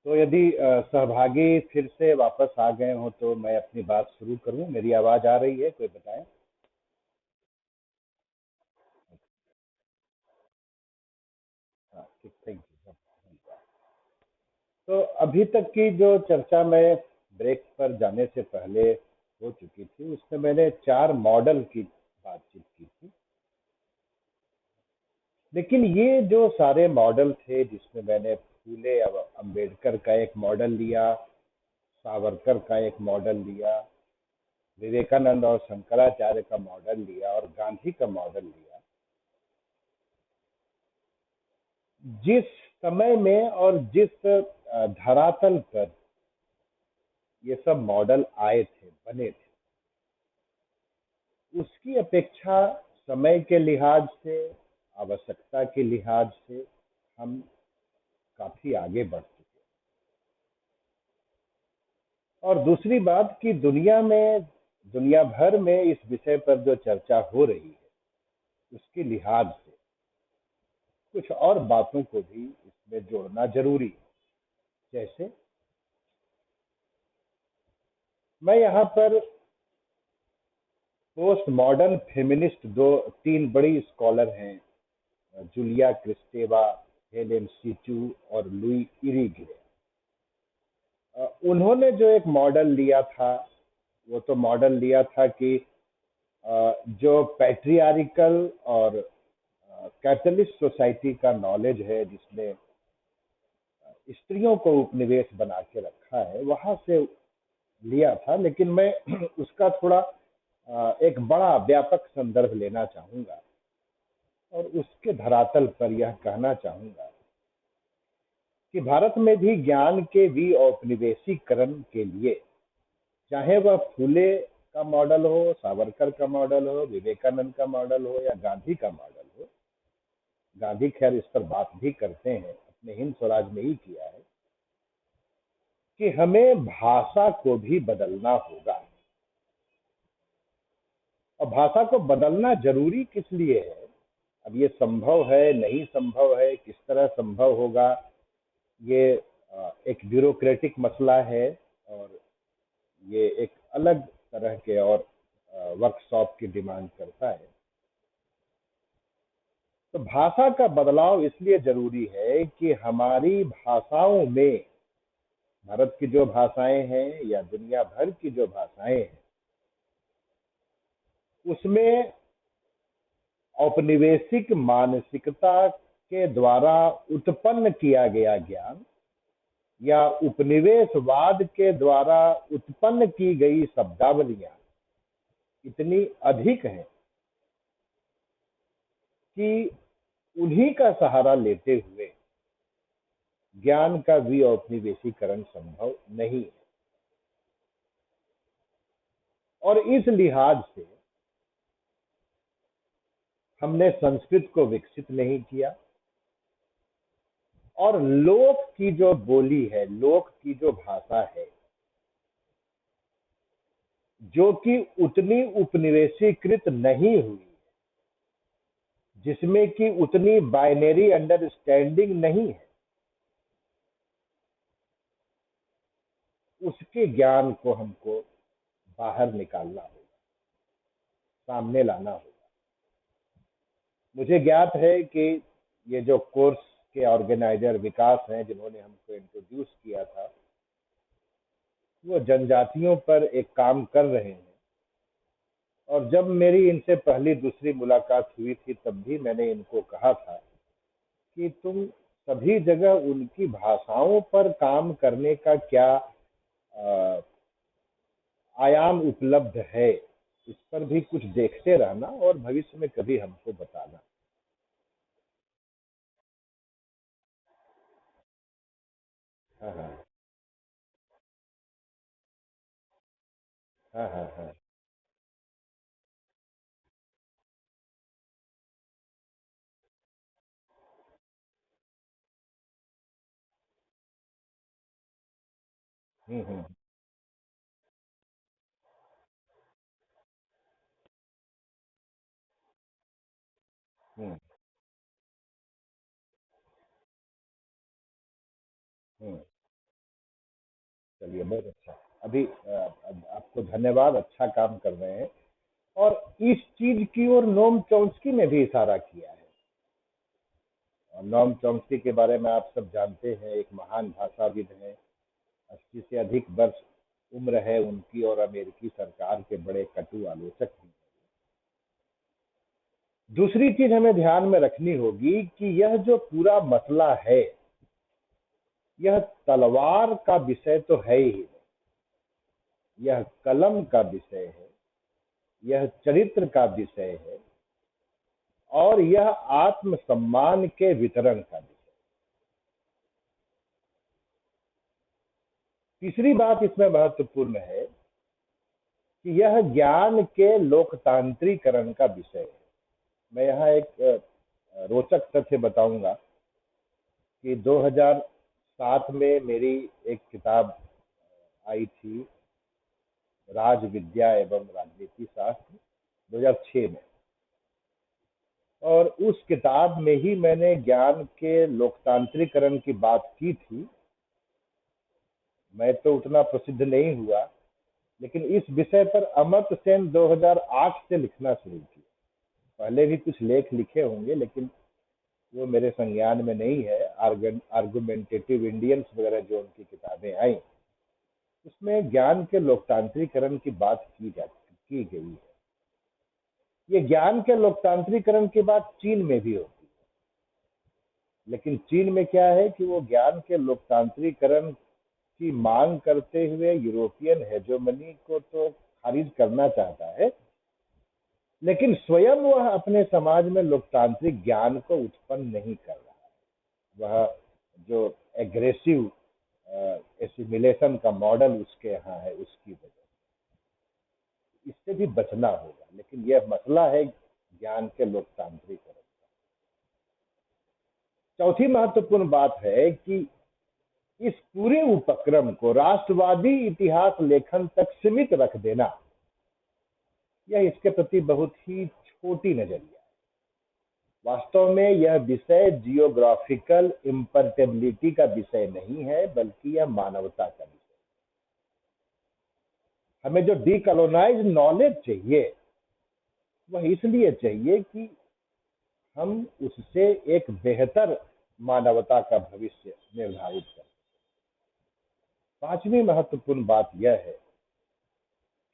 तो यदि सहभागी फिर से वापस आ गए हों तो मैं अपनी बात शुरू करूं। मेरी आवाज आ रही है? कोई बताएं। हाँ, ठीक, थैंक यू। तो अभी तक की जो चर्चा मैं ब्रेक पर जाने से पहले हो चुकी थी, उसमें मैंने चार मॉडल की बातचीत की थी। लेकिन ये जो सारे मॉडल थे, जिसमें मैंने फूले और अंबेडकर का एक मॉडल लिया, सावरकर का एक मॉडल लिया, विवेकानंद और शंकराचार्य का मॉडल लिया और गांधी का मॉडल लिया, जिस समय में और जिस धरातल पर ये सब मॉडल आए थे, बने थे, उसकी अपेक्षा समय के लिहाज से, आवश्यकता के लिहाज से हम काफी आगे बढ़ चुके हैं। और दूसरी बात कि दुनिया भर में इस विषय पर जो चर्चा हो रही है, उसके लिहाज से कुछ और बातों को भी इसमें जोड़ना जरूरी है। जैसे मैं यहाँ पर पोस्ट मॉडर्न फेमिनिस्ट दो तीन बड़ी स्कॉलर हैं, जूलिया क्रिस्टेवा, हेलेन सीचू और लुई इरिगले। उन्होंने जो एक मॉडल लिया था, वो तो मॉडल लिया था कि जो पैट्रियार्कल और कैपिटलिस्ट सोसाइटी का नॉलेज है, जिसने स्त्रियों को उपनिवेश बना के रखा है, वहां से लिया था। लेकिन मैं उसका थोड़ा एक बड़ा व्यापक संदर्भ लेना चाहूंगा और उसके धरातल पर यह कहना चाहूंगा कि भारत में भी ज्ञान के विऔपनिवेशीकरण के लिए, चाहे वह फूले का मॉडल हो, सावरकर का मॉडल हो, विवेकानंद का मॉडल हो या गांधी का मॉडल हो, गांधी खैर इस पर बात भी करते हैं, अपने हिंद स्वराज में ही किया है, कि हमें भाषा को भी बदलना होगा। और भाषा को बदलना जरूरी किस लिए है? अब ये संभव है, नहीं संभव है, किस तरह संभव होगा, ये एक ब्यूरोक्रेटिक मसला है और ये एक अलग तरह के और वर्कशॉप की डिमांड करता है। तो भाषा का बदलाव इसलिए जरूरी है कि हमारी भाषाओं में, भारत की जो भाषाएं हैं या दुनिया भर की जो भाषाएं हैं, उसमें औपनिवेशिक मानसिकता के द्वारा उत्पन्न किया गया ज्ञान या उपनिवेशवाद के द्वारा उत्पन्न की गई शब्दावलियां इतनी अधिक हैं कि उन्हीं का सहारा लेते हुए ज्ञान का विऔपनिवेशीकरण संभव नहीं है। और इस लिहाज से हमने संस्कृत को विकसित नहीं किया और लोक की जो बोली है, लोक की जो भाषा है, जो कि उतनी उपनिवेशीकृत नहीं हुई, जिसमें कि उतनी बाइनरी अंडरस्टैंडिंग नहीं है, उसके ज्ञान को हमको बाहर निकालना होगा, सामने लाना होगा। मुझे ज्ञात है कि ये जो कोर्स के ऑर्गेनाइजर विकास हैं, जिन्होंने हमको इंट्रोड्यूस किया था, वो जनजातियों पर एक काम कर रहे हैं। और जब मेरी इनसे पहली दूसरी मुलाकात हुई थी, तब भी मैंने इनको कहा था कि तुम सभी जगह उनकी भाषाओं पर काम करने का क्या अ, आयाम उपलब्ध है, इस पर भी कुछ देखते रहना और भविष्य में कभी हमको बताना। हाँ, हाँ, हाँ, हाँ, हाँ। हम्म, हम्म, हम्म, चलिए, बहुत अच्छा। अभी आपको धन्यवाद, अच्छा काम कर रहे हैं। और इस चीज की ओर नोम चॉम्स्की ने भी इशारा किया है। और नोम चॉम्स्की के बारे में आप सब जानते हैं, एक महान भाषाविद हैं। 80 से अधिक वर्ष उम्र है उनकी, और अमेरिकी सरकार के बड़े कटु आलोचक भी हैं। दूसरी चीज हमें ध्यान में रखनी होगी कि यह जो पूरा मसला है, यह तलवार का विषय तो है ही नहीं, यह कलम का विषय है, यह चरित्र का विषय है, और यह आत्मसम्मान के वितरण का विषय। तीसरी बात इसमें महत्वपूर्ण है कि यह ज्ञान के लोकतांत्रीकरण का विषय है। मैं यहाँ एक रोचक तथ्य बताऊंगा कि 2007 में मेरी एक किताब आई थी, राज विद्या एवं राजनीति शास्त्र, 2006 में। और उस किताब में ही मैंने ज्ञान के लोकतांत्रिकरण की बात की थी। मैं तो उतना प्रसिद्ध नहीं हुआ, लेकिन इस विषय पर अमर्त्य सेन 2008 से लिखना शुरू किया। पहले भी कुछ लेख लिखे होंगे, लेकिन वो मेरे संज्ञान में नहीं है। आर्गुमेंटेटिव इंडियंस वगैरह जो उनकी किताबें आई, उसमें ज्ञान के लोकतांत्रिकरण की बात की गई है। ये ज्ञान के लोकतांत्रिकरण की बात चीन में भी होती है, लेकिन चीन में क्या है कि वो ज्ञान के लोकतांत्रिकरण की मांग करते हुए यूरोपियन हेजोमनी को तो खारिज करना चाहता है, लेकिन स्वयं वह अपने समाज में लोकतांत्रिक ज्ञान को उत्पन्न नहीं कर रहा है। वह जो एग्रेसिव एसिमिलेशन का मॉडल उसके यहाँ है, उसकी वजह से इससे भी बचना होगा। लेकिन यह मसला है ज्ञान के लोकतांत्रिकरण। चौथी महत्वपूर्ण बात है कि इस पूरे उपक्रम को राष्ट्रवादी इतिहास लेखन तक सीमित रख देना, यह इसके प्रति बहुत ही छोटी नजरिया है। वास्तव में यह विषय जियोग्राफिकल इम्पर्टेबिलिटी का विषय नहीं है, बल्कि यह मानवता का विषय। हमें जो डीकोलोनाइज नॉलेज चाहिए, वह इसलिए चाहिए कि हम उससे एक बेहतर मानवता का भविष्य निर्धारित करें। पांचवी महत्वपूर्ण बात यह है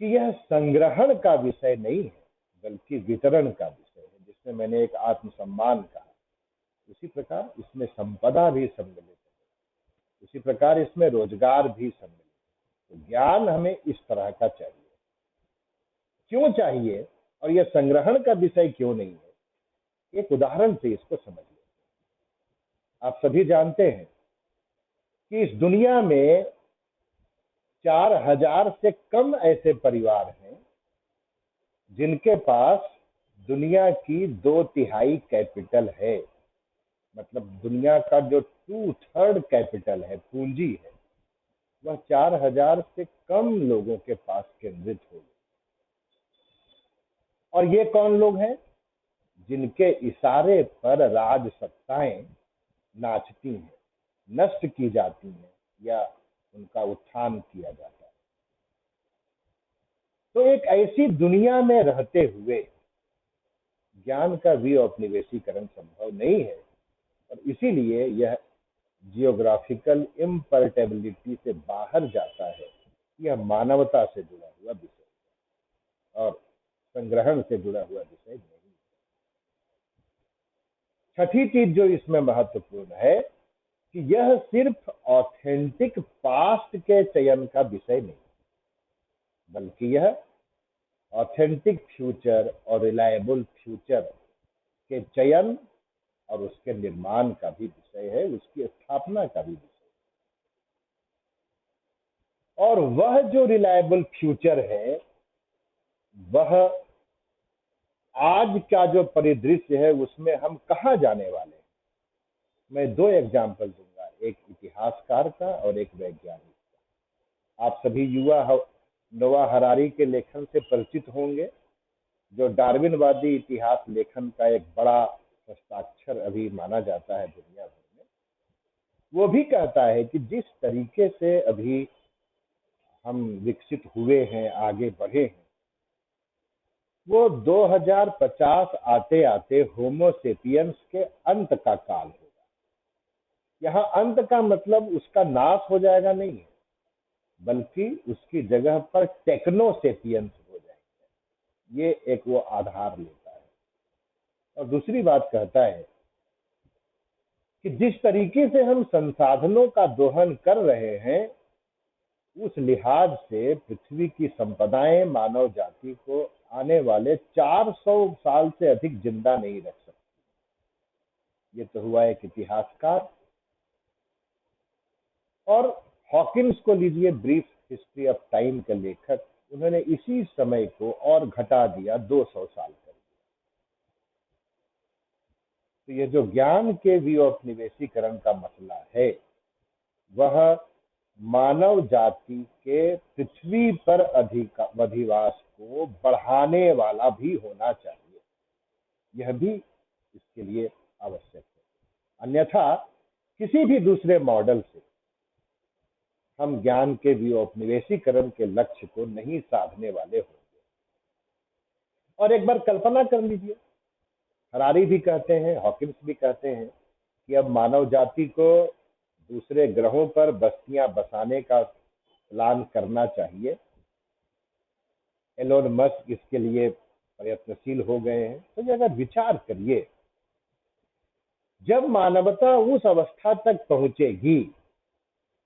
कि यह संग्रहण का विषय नहीं है, बल्कि वितरण का विषय है। जिसमें मैंने एक आत्मसम्मान कहा, उसी प्रकार इसमें संपदा भी सम्मिलित है, उसी प्रकार इसमें रोजगार भी सम्मिलित है। तो ज्ञान हमें इस तरह का चाहिए। क्यों चाहिए, और यह संग्रहण का विषय क्यों नहीं है, एक उदाहरण से इसको समझिए। आप सभी जानते हैं कि इस दुनिया में 4000 से कम ऐसे परिवार हैं जिनके पास दुनिया की 2/3 कैपिटल है। मतलब दुनिया का जो 2/3 कैपिटल है, पूंजी है, वह 4000 से कम लोगों के पास केंद्रित होगी। और ये कौन लोग हैं जिनके इशारे पर राजसत्ताएं नाचती हैं, नष्ट की जाती हैं, या उनका उत्थान किया जाता है। तो एक ऐसी दुनिया में रहते हुए ज्ञान का विऔपनिवेशीकरण संभव नहीं है, और इसीलिए यह जियोग्राफिकल इम्पर्टेबिलिटी से बाहर जाता है। यह मानवता से जुड़ा हुआ विषय और संग्रहण से जुड़ा हुआ विषय नहीं। छठी चीज जो इसमें महत्वपूर्ण है कि यह सिर्फ ऑथेंटिक पास्ट के चयन का विषय नहीं, बल्कि यह ऑथेंटिक फ्यूचर और रिलायबल फ्यूचर के चयन और उसके निर्माण का भी विषय है, उसकी स्थापना का भी विषय। और वह जो रिलायबल फ्यूचर है, वह आज का जो परिदृश्य है, उसमें हम कहाँ जाने वाले हैं। मैं दो एग्जाम्पल दूंगा, एक इतिहासकार का और एक वैज्ञानिक का। आप सभी युवा नोआ हरारी के लेखन से परिचित होंगे, जो डार्विनवादी इतिहास लेखन का एक बड़ा हस्ताक्षर अभी माना जाता है दुनिया भर में। वो भी कहता है कि जिस तरीके से अभी हम विकसित हुए हैं, आगे बढ़े हैं, वो 2050 आते आते होमोसेपियंस के अंत का काल होगा। यहाँ अंत का मतलब उसका नाश हो जाएगा नहीं है, बल्कि उसकी जगह पर टेक्नोसेपियंस हो जाएंगे। ये एक वो आधार लेता है। और दूसरी बात कहता है कि जिस तरीके से हम संसाधनों का दोहन कर रहे हैं, उस लिहाज से पृथ्वी की संपदाएं मानव जाति को आने वाले 400 साल से अधिक जिंदा नहीं रख सकती। ये तो हुआ एक इतिहासकार। और हॉकिंस को लीजिए, ब्रीफ हिस्ट्री ऑफ टाइम के लेखक, उन्होंने इसी समय को और घटा दिया, 200 साल कर दिया। तो ये जो ज्ञान के विनिवेशीकरण का मसला है, वह मानव जाति के पृथ्वी पर अधिवास को बढ़ाने वाला भी होना चाहिए। यह भी इसके लिए आवश्यक है। अन्यथा किसी भी दूसरे मॉडल से हम ज्ञान के विनिवेशीकरण के लक्ष्य को नहीं साधने वाले होंगे। और एक बार कल्पना कर लीजिए, हरारी भी कहते हैं, हॉकिंस भी कहते हैं कि अब मानव जाति को दूसरे ग्रहों पर बस्तियां बसाने का प्लान करना चाहिए। एलोन मस्क इसके लिए प्रयत्नशील हो गए हैं। तो अगर विचार करिए, जब मानवता उस अवस्था तक पहुंचेगी,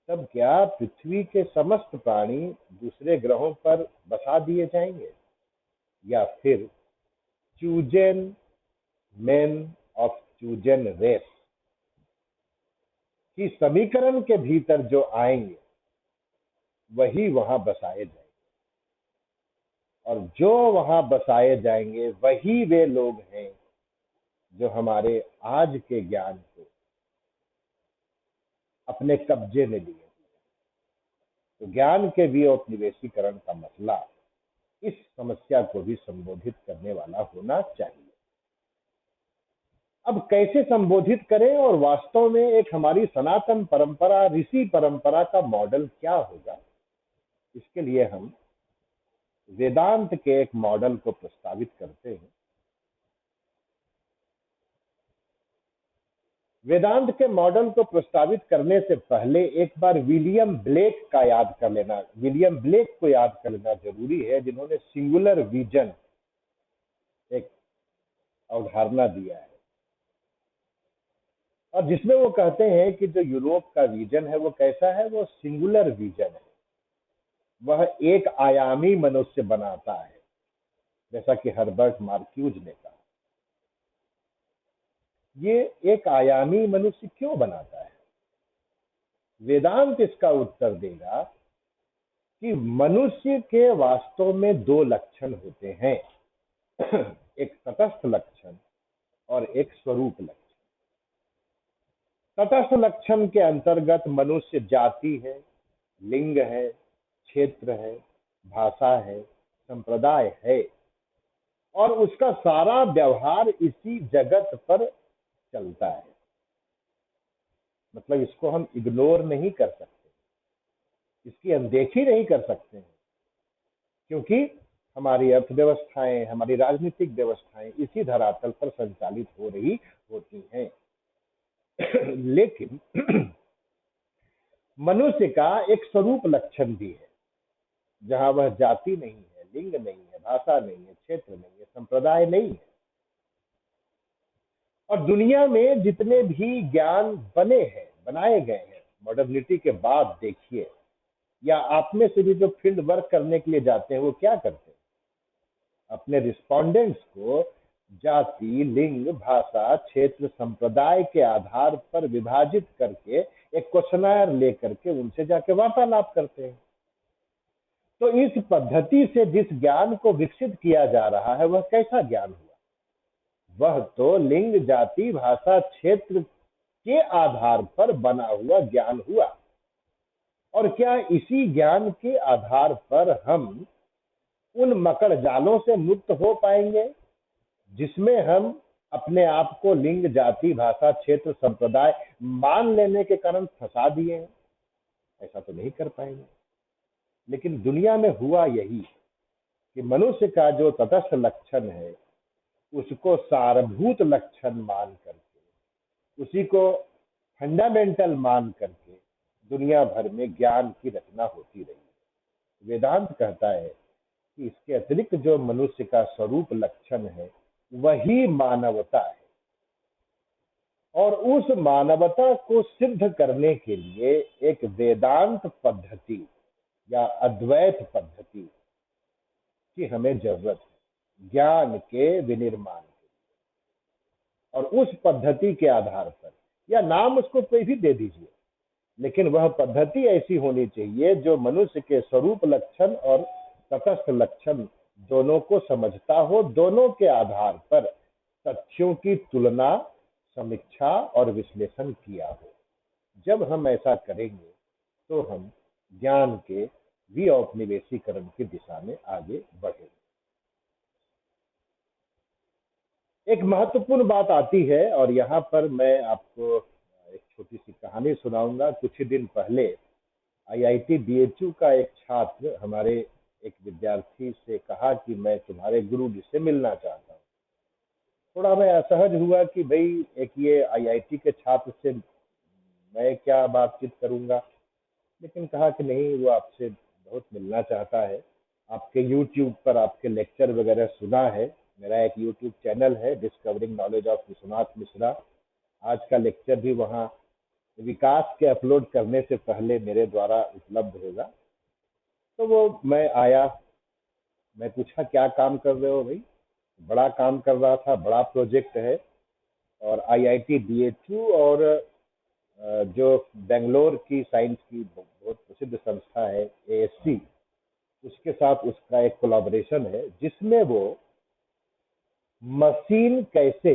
तब क्या पृथ्वी के समस्त प्राणी दूसरे ग्रहों पर बसा दिए जाएंगे, या फिर चूजन मेन ऑफ चूजन रेस की समीकरण के भीतर जो आएंगे वही वहां बसाए जाएंगे। और जो वहां बसाए जाएंगे वही वे लोग हैं जो हमारे आज के ज्ञान को अपने कब्जे में लिए। तो ज्ञान के विनिवेशीकरण का मसला इस समस्या को भी संबोधित करने वाला होना चाहिए। अब कैसे संबोधित करें, और वास्तव में एक हमारी सनातन परंपरा, ऋषि परंपरा का मॉडल क्या होगा, इसके लिए हम वेदांत के एक मॉडल को प्रस्तावित करते हैं। वेदांत के मॉडल को प्रस्तावित करने से पहले एक बार विलियम ब्लेक को याद कर लेना जरूरी है, जिन्होंने सिंगुलर विजन एक अवधारणा दिया है, और जिसमें वो कहते हैं कि जो यूरोप का विजन है वो कैसा है, वो सिंगुलर विजन है। वह एक आयामी मनुष्य बनाता है, जैसा कि हर्बर्ट मार्क्यूज ने कहा। ये एक आयामी मनुष्य क्यों बनाता है? वेदांत इसका उत्तर देगा कि मनुष्य के वास्तव में दो लक्षण होते हैं, एक तटस्थ लक्षण और एक स्वरूप लक्षण। तटस्थ लक्षण के अंतर्गत मनुष्य जाति है, लिंग है, क्षेत्र है, भाषा है, संप्रदाय है, और उसका सारा व्यवहार इसी जगत पर चलता है। मतलब इसको हम इग्नोर नहीं कर सकते, इसकी अनदेखी नहीं कर सकते हैं, क्योंकि हमारी अर्थव्यवस्थाएं, हमारी राजनीतिक व्यवस्थाएं इसी धरातल पर संचालित हो रही होती हैं। लेकिन मनुष्य का एक स्वरूप लक्षण भी है, जहां वह जाति नहीं है, लिंग नहीं है, भाषा नहीं है, क्षेत्र नहीं है, संप्रदाय नहीं है। और दुनिया में जितने भी ज्ञान बनाए गए हैं मॉडर्निटी के बाद, देखिए, या आप में से भी जो फील्ड वर्क करने के लिए जाते हैं, वो क्या करते हैं? अपने रिस्पोंडेंट्स को जाति, लिंग, भाषा, क्षेत्र, संप्रदाय के आधार पर विभाजित करके एक क्वेश्चनर लेकर के उनसे जाके वार्तालाप करते हैं। तो इस पद्धति से जिस ज्ञान को विकसित किया जा रहा है, वह कैसा ज्ञान हुआ? वह तो लिंग, जाति, भाषा, क्षेत्र के आधार पर बना हुआ ज्ञान हुआ। और क्या इसी ज्ञान के आधार पर हम उन मकड़ जालों से मुक्त हो पाएंगे जिसमें हम अपने आप को लिंग, जाति, भाषा, क्षेत्र, संप्रदाय मान लेने के कारण फंसा दिए हैं? ऐसा तो नहीं कर पाएंगे। लेकिन दुनिया में हुआ यही कि मनुष्य का जो तटस्थ लक्षण है उसको सारभूत लक्षण मान करके, उसी को फंडामेंटल मान करके दुनिया भर में ज्ञान की रचना होती रही। वेदांत कहता है कि इसके अतिरिक्त जो मनुष्य का स्वरूप लक्षण है वही मानवता है, और उस मानवता को सिद्ध करने के लिए एक वेदांत पद्धति या अद्वैत पद्धति की हमें जरूरत है ज्ञान के विनिर्माण की। और उस पद्धति के आधार पर, या नाम उसको कोई भी दे दीजिए, लेकिन वह पद्धति ऐसी होनी चाहिए जो मनुष्य के स्वरूप लक्षण और तटस्थ लक्षण दोनों को समझता हो, दोनों के आधार पर तथ्यों की तुलना, समीक्षा और विश्लेषण किया हो। जब हम ऐसा करेंगे तो हम ज्ञान के विऔपनिवेशीकरण की दिशा में आगे बढ़ेंगे। एक महत्वपूर्ण बात आती है, और यहाँ पर मैं आपको एक छोटी सी कहानी सुनाऊंगा। कुछ ही दिन पहले आईआईटी बीएचयू का एक छात्र हमारे एक विद्यार्थी से कहा कि मैं तुम्हारे गुरु जी से मिलना चाहता हूँ। थोड़ा मैं असहज हुआ कि भाई एक ये आईआईटी के छात्र से मैं क्या बातचीत करूंगा, लेकिन कहा कि नहीं, वो आपसे बहुत मिलना चाहता है। आपके यूट्यूब पर आपके लेक्चर वगैरह सुना है। मेरा एक यूट्यूब चैनल है, discovering knowledge of Vishwanath Mishra. आज का लेक्चर भी वहाँ विकास के अपलोड करने से पहले मेरे द्वारा उपलब्ध होगा। तो वो मैं आया, मैं पूछा क्या काम कर रहे हो भाई? बड़ा काम कर रहा था, बड़ा प्रोजेक्ट है, और आईआईटी बीएचयू और जो बेंगलोर की साइंस की बहुत प्रसिद्ध संस्था है एएससी, उसके साथ उसका एक कोलैबोरेशन है जिसमें वो मशीन कैसे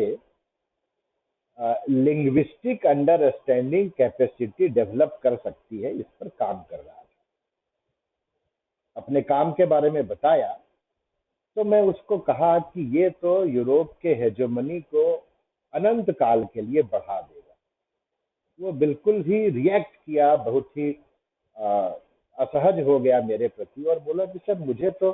लिंग्विस्टिक अंडरस्टैंडिंग कैपेसिटी डेवलप कर सकती है, इस पर काम कर रहा था। अपने काम के बारे में बताया तो मैं उसको कहा कि ये तो यूरोप के हेजेमनी को अनंत काल के लिए बढ़ा देगा। वो बिल्कुल ही रिएक्ट किया, बहुत ही असहज हो गया मेरे प्रति, और बोला कि सर मुझे तो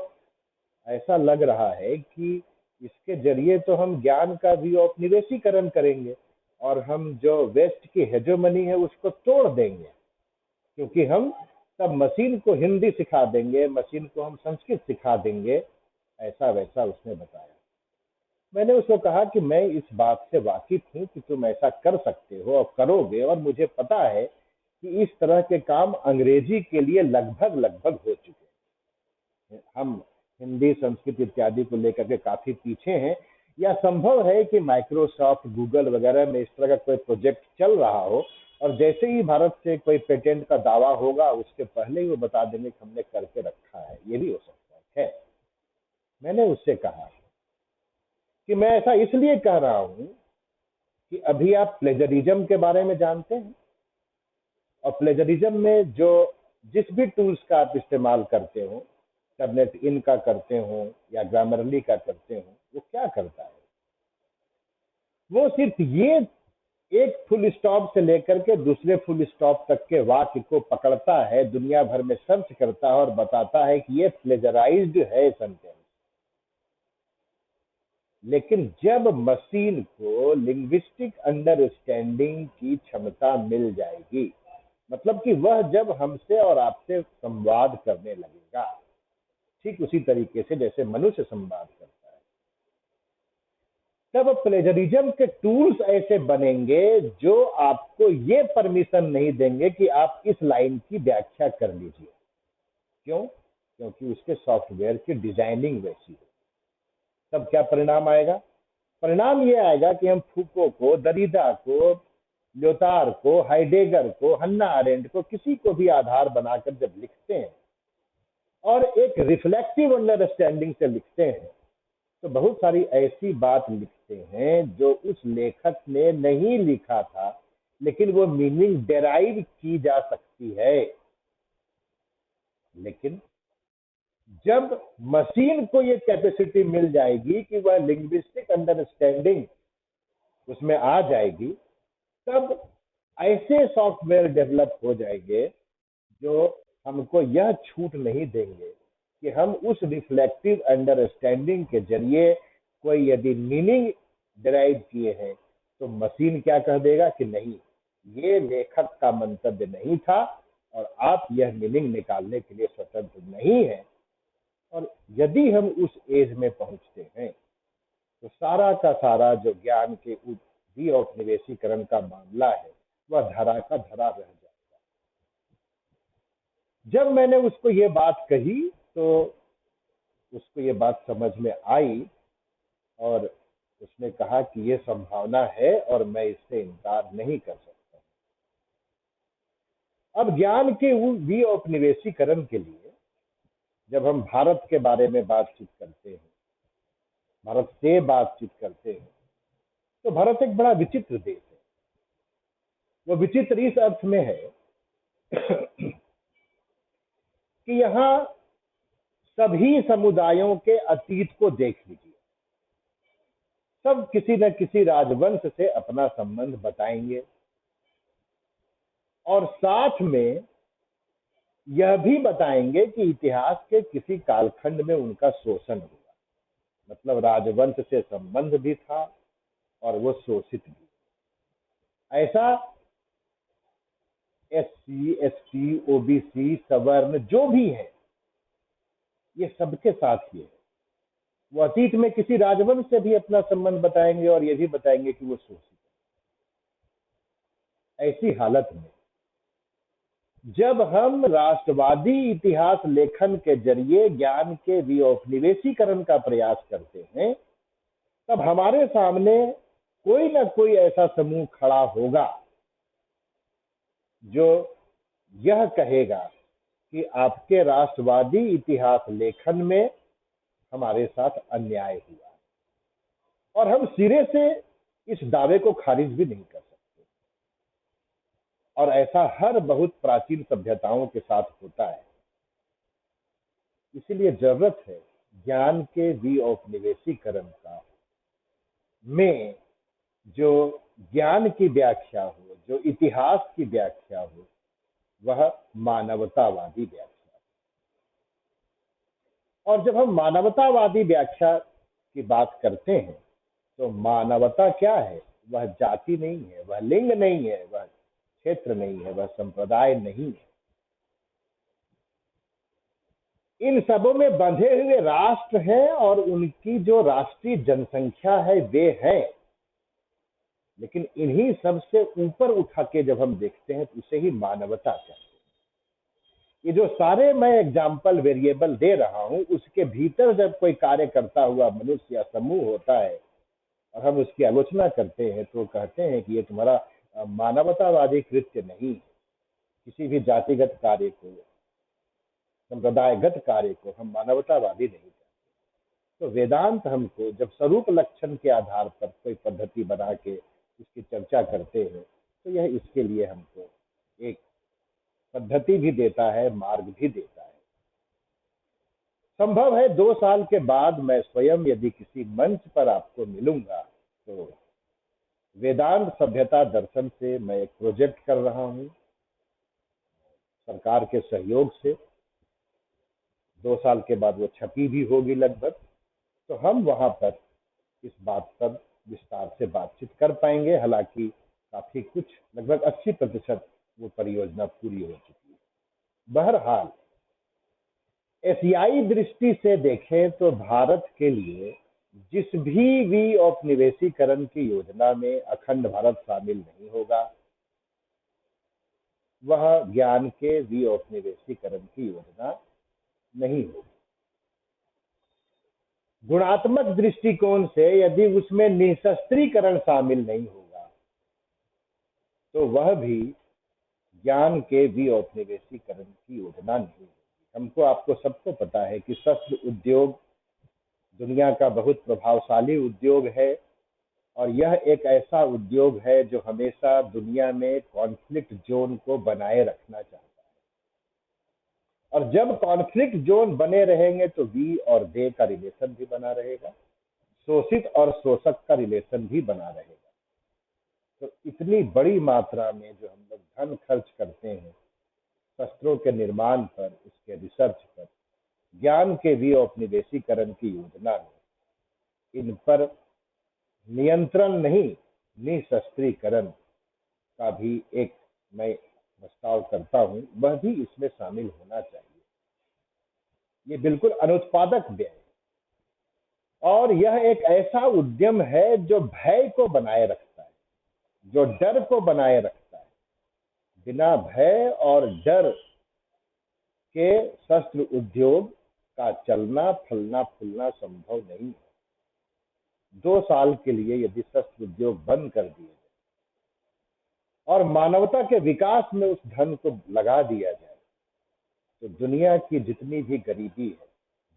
ऐसा लग रहा है कि इसके जरिए तो हम ज्ञान का भी औपनिवेशीकरण करेंगे और हम जो वेस्ट की हेजेमनी है उसको तोड़ देंगे, क्योंकि हम तब मशीन को हिंदी सिखा देंगे, मशीन को हम संस्कृत सिखा देंगे, ऐसा वैसा उसने बताया। मैंने उसको कहा कि मैं इस बात से वाकिफ हूँ कि तुम ऐसा कर सकते हो और करोगे, और मुझे पता है कि इस तरह के काम अंग्रेजी के लिए लगभग लगभग हो चुके हैं। हम हिंदी, संस्कृत इत्यादि को लेकर के काफी पीछे हैं, या संभव है कि माइक्रोसॉफ्ट, गूगल वगैरह में इस तरह का कोई प्रोजेक्ट चल रहा हो, और जैसे ही भारत से कोई पेटेंट का दावा होगा उसके पहले ही वो बता देंगे कि हमने करके रखा है। ये भी हो सकता है। मैंने उससे कहा कि मैं ऐसा इसलिए कह रहा हूं कि अभी आप प्लेजरिज्म के बारे में जानते हैं, और प्लेजरिज्म में जो जिस भी टूल्स का आप इस्तेमाल करते हो, टर्नेट इन का करते हो या ग्रामरली का करते हो, वो क्या करता है? वो सिर्फ ये एक फुल स्टॉप से लेकर के दूसरे फुल स्टॉप तक के वाक्य को पकड़ता है, दुनिया भर में सर्च करता है और बताता है कि ये प्लेजराइज्ड है सेंटेंस। लेकिन जब मशीन को लिंग्विस्टिक अंडरस्टैंडिंग की क्षमता मिल जाएगी, मतलब कि वह जब हमसे और आपसे संवाद करने लगेगा, ठीक उसी तरीके से जैसे मनुष्य संवाद करता है, तब प्लेजरिज्म के टूल्स ऐसे बनेंगे जो आपको ये परमिशन नहीं देंगे कि आप इस लाइन की व्याख्या कर लीजिए। क्यों? क्योंकि उसके सॉफ्टवेयर की डिजाइनिंग वैसी है। तब क्या परिणाम आएगा? परिणाम ये आएगा कि हम फूको को, दरिदा को, ल्योतार को, हाइडेगर को, हन्ना अरेंड को, किसी को भी आधार बनाकर जब लिखते हैं और एक रिफ्लेक्टिव अंडरस्टैंडिंग से लिखते हैं, तो बहुत सारी ऐसी बात लिखते हैं जो उस लेखक ने नहीं लिखा था, लेकिन वो मीनिंग डेराइव की जा सकती है। लेकिन जब मशीन को ये कैपेसिटी मिल जाएगी कि वह लिंग्विस्टिक अंडरस्टैंडिंग उसमें आ जाएगी, तब ऐसे सॉफ्टवेयर डेवलप हो जाएंगे जो हमको यह छूट नहीं देंगे कि हम उस रिफ्लेक्टिव अंडरस्टैंडिंग के जरिए कोई यदि मीनिंग डिराइव किए हैं तो मशीन क्या कह देगा कि नहीं, ये लेखक का मंतव्य नहीं था और आप यह मीनिंग निकालने के लिए स्वतंत्र नहीं है। और यदि हम उस एज में पहुंचते हैं तो सारा का सारा जो ज्ञान के डी औपनिवेशीकरण का मामला है वह धरा का धरा रह जाए। जब मैंने उसको ये बात कही तो उसको ये बात समझ में आई और उसने कहा कि ये संभावना है और मैं इससे इनकार नहीं कर सकता। अब ज्ञान के विऔपनिवेशीकरण के लिए जब हम भारत के बारे में बातचीत करते हैं, भारत से बातचीत करते हैं, तो भारत एक बड़ा विचित्र देश है। वो विचित्र इस अर्थ में है कि यहाँ सभी समुदायों के अतीत को देख लीजिए। सब किसी न किसी राजवंश से अपना संबंध बताएंगे और साथ में यह भी बताएंगे कि इतिहास के किसी कालखंड में उनका शोषण हुआ, मतलब राजवंश से संबंध भी था और वो शोषित भी। ऐसा एससी, एसटी, ओबीसी, सवर्ण जो भी है ये सबके साथ ही है। वो अतीत में किसी राजवंश से भी अपना संबंध बताएंगे और ये भी बताएंगे कि वो शोषित है। ऐसी हालत में जब हम राष्ट्रवादी इतिहास लेखन के जरिए ज्ञान के विऔपनिवेशीकरण का प्रयास करते हैं, तब हमारे सामने कोई ना कोई ऐसा समूह खड़ा होगा जो यह कहेगा कि आपके राष्ट्रवादी इतिहास लेखन में हमारे साथ अन्याय हुआ और हम सिरे से इस दावे को खारिज भी नहीं कर सकते। और ऐसा हर बहुत प्राचीन सभ्यताओं के साथ होता है। इसीलिए जरूरत है ज्ञान के विऔपनिवेशीकरण का, में जो ज्ञान की व्याख्या हो, जो इतिहास की व्याख्या हो, वह मानवतावादी व्याख्या। और जब हम मानवतावादी व्याख्या की बात करते हैं तो मानवता क्या है? वह जाति नहीं है, वह लिंग नहीं है, वह क्षेत्र नहीं है, वह संप्रदाय नहीं है। इन सबों में बंधे हुए राष्ट्र हैं और उनकी जो राष्ट्रीय जनसंख्या है वे हैं। लेकिन इन्हीं सबसे ऊपर उठा के जब हम देखते हैं तो उसे ही मानवता कहते हैं। ये जो सारे मैं एग्जाम्पल वेरिएबल दे रहा हूं, उसके भीतर जब कोई कार्य करता हुआ मनुष्य या समूह होता है और हम उसकी आलोचना करते हैं तो कहते हैं कि ये तुम्हारा मानवतावादी कृत्य नहीं है। किसी भी जातिगत कार्य को, संप्रदायगत कार्य को हम मानवतावादी नहीं कहते। तो वेदांत हमको जब स्वरूप लक्षण के आधार पर कोई पद्धति बना के उसकी चर्चा करते हैं तो यह इसके लिए हमको एक पद्धति भी देता है, मार्ग भी देता है। संभव है 2 साल के बाद मैं स्वयं यदि किसी मंच पर आपको मिलूंगा तो वेदांत सभ्यता दर्शन से मैं एक प्रोजेक्ट कर रहा हूं सरकार के सहयोग से। 2 साल के बाद वो छपी भी होगी लगभग, तो हम वहां पर इस बात पर विस्तार से बातचीत कर पाएंगे। हालांकि काफी कुछ, लगभग 80% वो परियोजना पूरी हो चुकी है। बहरहाल एशियाई दृष्टि से देखें तो भारत के लिए जिस भी विऔपनिवेशीकरण की योजना में अखंड भारत शामिल नहीं होगा, वह ज्ञान के विऔपनिवेशीकरण की योजना नहीं होगी। गुणात्मक दृष्टिकोण से यदि उसमें निशस्त्रीकरण शामिल नहीं होगा तो वह भी ज्ञान के विऔपनिवेशीकरण की योजना नहीं होगी। हमको, आपको सबको पता है कि शस्त्र उद्योग दुनिया का बहुत प्रभावशाली उद्योग है और यह एक ऐसा उद्योग है जो हमेशा दुनिया में कॉन्फ्लिक्ट जोन को बनाए रखना चाहता है। और जब कॉन्फ्लिक्ट जोन बने रहेंगे तो वी और दे का रिलेशन भी बना रहेगा, शोषित और शोषक का रिलेशन भी बना रहेगा। तो इतनी बड़ी मात्रा में जो हम लोग धन खर्च करते हैं शस्त्रों के निर्माण पर, उसके रिसर्च पर, ज्ञान के भी औपनिवेशीकरण की योजना में इन पर नियंत्रण नहीं, निशस्त्रीकरण का भी एक मैं प्रस्ताव करता हूं, वह भी इसमें शामिल होना चाहिए। ये बिल्कुल अनुत्पादक व्यय है और यह एक ऐसा उद्यम है जो भय को बनाए रखता है, जो डर को बनाए रखता है। बिना भय और डर के शस्त्र उद्योग का चलना, फलना फूलना संभव नहीं है। 2 साल के लिए यदि शस्त्र उद्योग बंद कर दिए जाए और मानवता के विकास में उस धन को लगा दिया जाए, तो दुनिया की जितनी भी गरीबी है,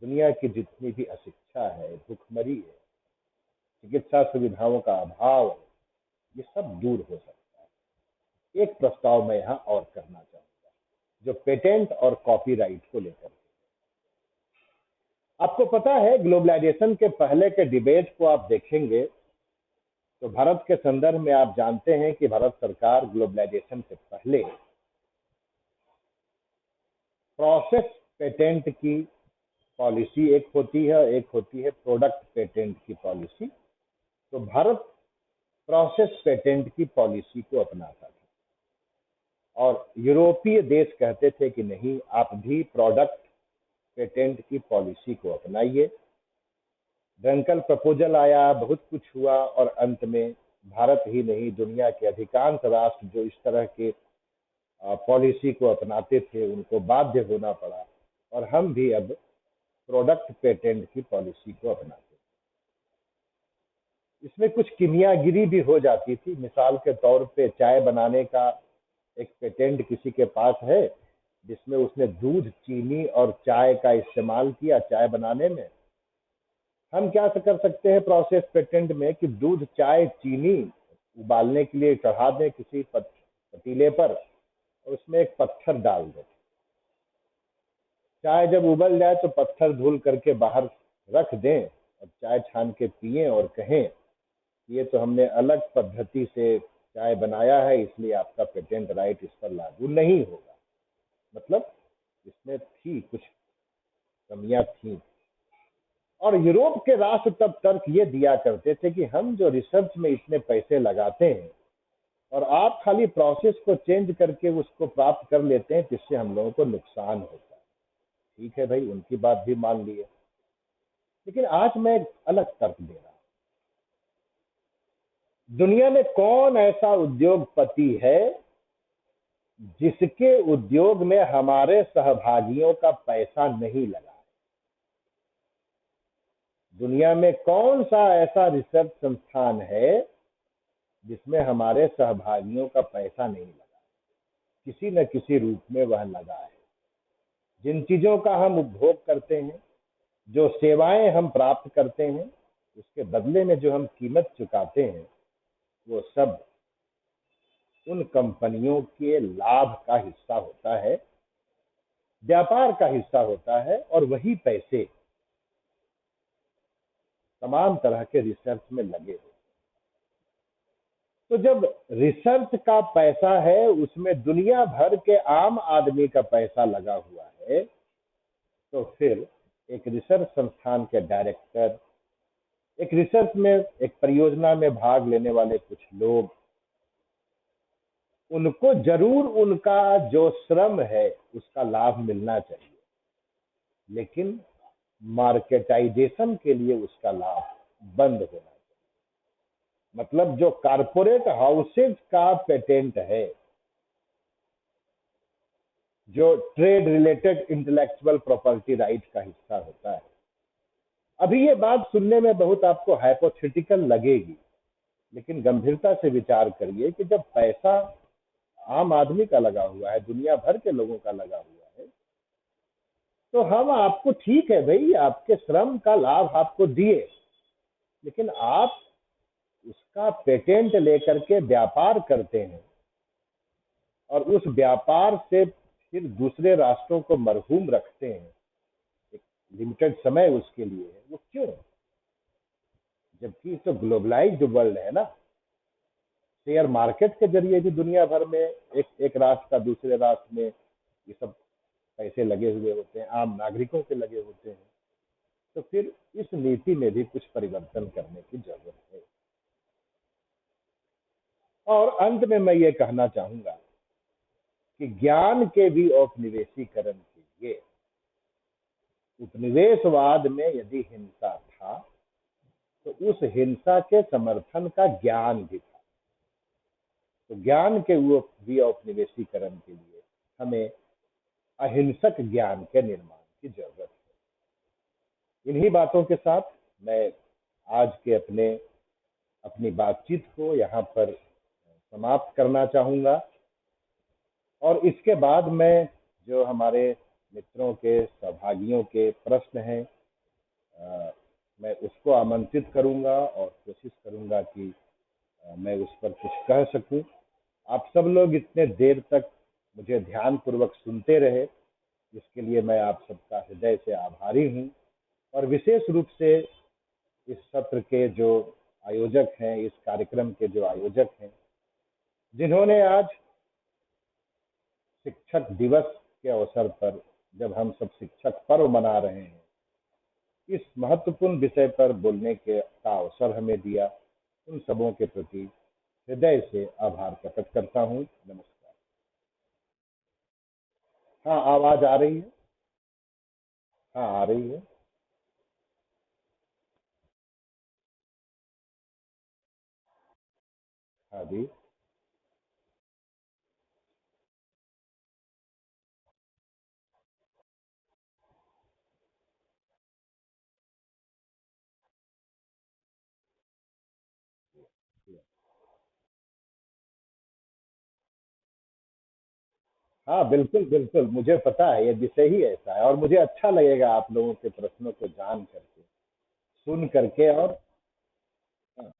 दुनिया की जितनी भी अशिक्षा है, भुखमरी है, चिकित्सा सुविधाओं का अभाव है, ये सब दूर हो सकता है। एक प्रस्ताव मैं यहाँ और करना चाहूंगा, जो पेटेंट और कॉपीराइट को लेकर। आपको पता है, ग्लोबलाइजेशन के पहले के डिबेट को आप देखेंगे तो भारत के संदर्भ में आप जानते हैं कि भारत सरकार ग्लोबलाइजेशन से पहले प्रोसेस पेटेंट की पॉलिसी एक होती है, एक होती है प्रोडक्ट पेटेंट की पॉलिसी। तो भारत प्रोसेस पेटेंट की पॉलिसी को अपनाता था और यूरोपीय देश कहते थे कि नहीं, आप भी प्रोडक्ट पेटेंट की पॉलिसी को अपनाइए। ड्रंकन प्रपोजल आया, बहुत कुछ हुआ और अंत में भारत ही नहीं, दुनिया के अधिकांश राष्ट्र जो इस तरह के पॉलिसी को अपनाते थे, उनको बाध्य होना पड़ा और हम भी अब प्रोडक्ट पेटेंट की पॉलिसी को अपनाते हैं। इसमें कुछ किमियागिरी भी हो जाती थी। मिसाल के तौर पे चाय बनाने का एक पेटेंट किसी के पास है, जिसमें उसने दूध, चीनी और चाय का इस्तेमाल किया चाय बनाने में। हम क्या कर सकते हैं प्रोसेस पेटेंट में कि दूध, चाय, चीनी उबालने के लिए चढ़ा दें किसी पतीले पर और उसमें एक पत्थर डाल दें। चाय जब उबल जाए तो पत्थर धुल करके बाहर रख दें और चाय छान के पिएं और कहें ये तो हमने अलग पद्धति से चाय बनाया है, इसलिए आपका पेटेंट राइट इस पर लागू नहीं होगा। मतलब इसमें थी कुछ कमियां थी और यूरोप के राष्ट्र तब तर्क ये दिया करते थे कि हम जो रिसर्च में इतने पैसे लगाते हैं और आप खाली प्रोसेस को चेंज करके उसको प्राप्त कर लेते हैं, जिससे हम लोगों को नुकसान होता है। ठीक है भाई, उनकी बात भी मान लिए, लेकिन आज मैं एक अलग तर्क दे रहा हूं। दुनिया में कौन ऐसा उद्योगपति है जिसके उद्योग में हमारे सहभागियों का पैसा नहीं लगा? दुनिया में कौन सा ऐसा रिसर्च संस्थान है जिसमें हमारे सहभागियों का पैसा नहीं लगा? किसी न किसी रूप में वह लगा है। जिन चीजों का हम उपभोग करते हैं, जो सेवाएं हम प्राप्त करते हैं, उसके बदले में जो हम कीमत चुकाते हैं, वो सब उन कंपनियों के लाभ का हिस्सा होता है, व्यापार का हिस्सा होता है और वही पैसे तमाम तरह के रिसर्च में लगे हुए। तो जब रिसर्च का पैसा है, उसमें दुनिया भर के आम आदमी का पैसा लगा हुआ है, तो फिर एक रिसर्च संस्थान के डायरेक्टर, एक रिसर्च में, एक परियोजना में भाग लेने वाले कुछ लोग, उनको जरूर उनका जो श्रम है उसका लाभ मिलना चाहिए, लेकिन मार्केटाइजेशन के लिए उसका लाभ बंद होना चाहिए। मतलब जो कारपोरेट हाउसेज का पेटेंट है, जो trade related intellectual property right का हिस्सा होता है। अभी ये बात सुनने में बहुत आपको हाइपोथेटिकल लगेगी, लेकिन गंभीरता से विचार करिए कि जब पैसा आम आदमी का लगा हुआ है, दुनिया भर के लोगों का लगा हुआ है, तो हम आपको, ठीक है भाई, आपके श्रम का लाभ आपको दिए, लेकिन आप उसका पेटेंट लेकर के व्यापार करते हैं और उस व्यापार से फिर दूसरे राष्ट्रों को मरहूम रखते हैं, एक लिमिटेड समय उसके लिए है। वो क्यों? जबकि तो ग्लोबलाइज्ड वर्ल्ड है ना। शेयर मार्केट के जरिए भी दुनिया भर में एक राष्ट्र का दूसरे राष्ट्र में ये सब पैसे लगे हुए होते हैं, आम नागरिकों के लगे होते हैं। तो फिर इस नीति में भी कुछ परिवर्तन करने की जरूरत है। और अंत में मैं ये कहना चाहूंगा कि ज्ञान के भी औपनिवेशीकरण के लिए उपनिवेशवाद में यदि हिंसा था, तो उस हिंसा के समर्थन का ज्ञान भी था। तो ज्ञान के वो भी औपनिवेशीकरण के लिए हमें अहिंसक ज्ञान के निर्माण की जरूरत है। इन्हीं बातों के साथ मैं आज के अपनी बातचीत को यहाँ पर समाप्त करना चाहूंगा। और इसके बाद मैं जो हमारे मित्रों के, सहभागियों के प्रश्न हैं, अ, मैं उसको आमंत्रित करूंगा और कोशिश करूंगा कि मैं उस पर कुछ कह सकूं। आप सब लोग इतने देर तक मुझे ध्यानपूर्वक सुनते रहे, इसके लिए मैं आप सबका हृदय से आभारी हूं। और विशेष रूप से इस सत्र के जो आयोजक हैं, इस कार्यक्रम के जो आयोजक हैं, जिन्होंने आज शिक्षक दिवस के अवसर पर, जब हम सब शिक्षक पर्व मना रहे हैं, इस महत्वपूर्ण विषय पर बोलने के का अवसर हमें दिया, उन सबों के प्रति हृदय से आभार प्रकट करता हूँ। नमस्कार। हाँ, आवाज आ रही है। हाँ, आ रही है। हाँ जी। हाँ, बिल्कुल बिल्कुल, मुझे पता है ये विषय ही ऐसा है, और मुझे अच्छा लगेगा आप लोगों के प्रश्नों को जान करके, सुन करके। और हाँ,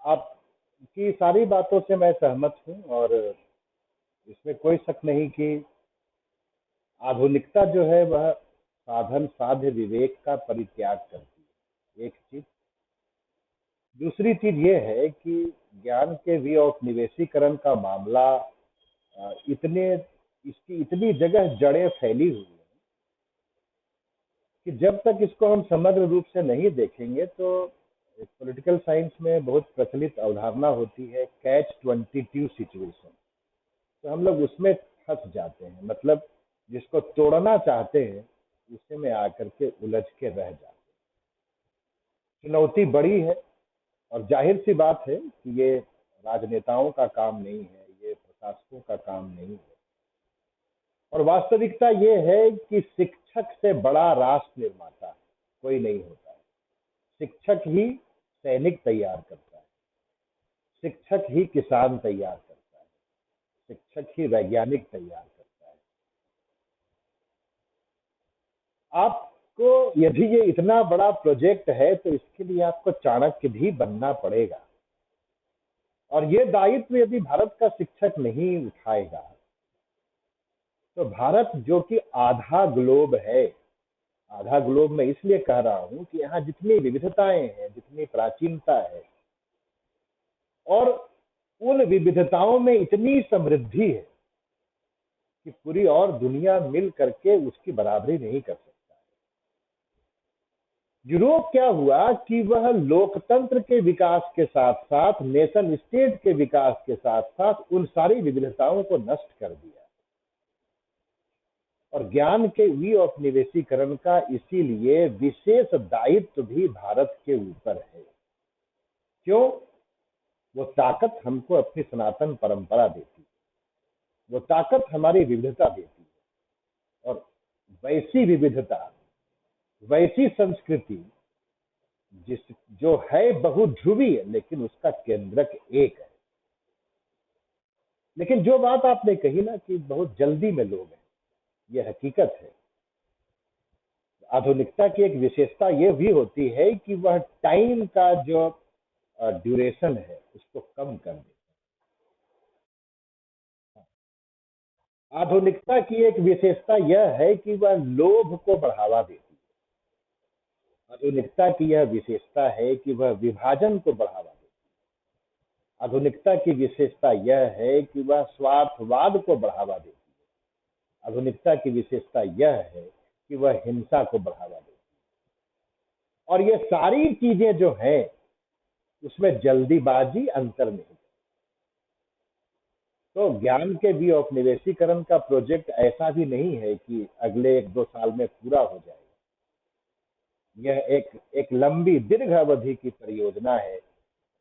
आपकी सारी बातों से मैं सहमत हूँ, और इसमें कोई शक नहीं कि आधुनिकता जो है वह साधन साध्य विवेक का परित्याग करती है, एक चीज। दूसरी चीज ये है कि ज्ञान के भी औपनिवेशीकरण का मामला इतने इसकी इतनी जगह जड़ें फैली हुई है कि जब तक इसको हम समग्र रूप से नहीं देखेंगे, तो पॉलिटिकल साइंस में बहुत प्रचलित अवधारणा होती है, कैच 22 सिचुएशन। तो हम लोग उसमें फंस जाते हैं, मतलब जिसको तोड़ना चाहते हैं उसी में आकर के उलझ के रह जाते हैं। चुनौती बड़ी है, और जाहिर सी बात है कि ये राजनेताओं का काम नहीं है, ये प्रशासकों का काम नहीं है। और वास्तविकता ये है कि शिक्षक से बड़ा राष्ट्र निर्माता कोई नहीं होता है। शिक्षक ही सैनिक तैयार करता है, शिक्षक ही किसान तैयार करता है, शिक्षक ही वैज्ञानिक तैयार करता है। आपको यदि ये इतना बड़ा प्रोजेक्ट है तो इसके लिए आपको चाणक्य भी बनना पड़ेगा। और ये दायित्व यदि भारत का शिक्षक नहीं उठाएगा तो भारत जो कि आधा ग्लोब है, आधा ग्लोब में इसलिए कह रहा हूं कि यहाँ जितनी विविधताएं हैं, जितनी प्राचीनता है, और उन विविधताओं में इतनी समृद्धि है कि पूरी और दुनिया मिल करके उसकी बराबरी नहीं कर सकता। यूरोप क्या हुआ कि वह लोकतंत्र के विकास के साथ साथ नेशन स्टेट के विकास के साथ साथ उन सारी विविधताओं को नष्ट कर दिया। और ज्ञान के विनिवेशीकरण का इसीलिए विशेष दायित्व भी भारत के ऊपर है। क्यों? वो ताकत हमको अपनी सनातन परंपरा देती है, वो ताकत हमारी विविधता देती है। और वैसी विविधता, वैसी संस्कृति जिस जो है बहुध्रुवीय लेकिन उसका केंद्रक एक है। लेकिन जो बात आपने कही ना कि बहुत जल्दी में लोग हैं, ये हकीकत है। आधुनिकता की एक विशेषता ये भी होती है कि वह टाइम का जो ड्यूरेशन है उसको कम कर देता है। आधुनिकता की एक विशेषता यह है कि वह लोभ को बढ़ावा देती है। आधुनिकता की यह विशेषता है कि वह विभाजन को बढ़ावा देती है। आधुनिकता की विशेषता यह है कि वह स्वार्थवाद को बढ़ावा देती है। आधुनिकता की विशेषता यह है कि वह हिंसा को बढ़ावा देती है। और ये सारी चीजें जो हैं उसमें जल्दीबाजी अंतर नहीं। तो ज्ञान के विनिवेशीकरण का प्रोजेक्ट ऐसा भी नहीं है कि अगले 1-2 साल में पूरा हो जाएगा। यह एक लंबी दीर्घ अवधि की परियोजना है।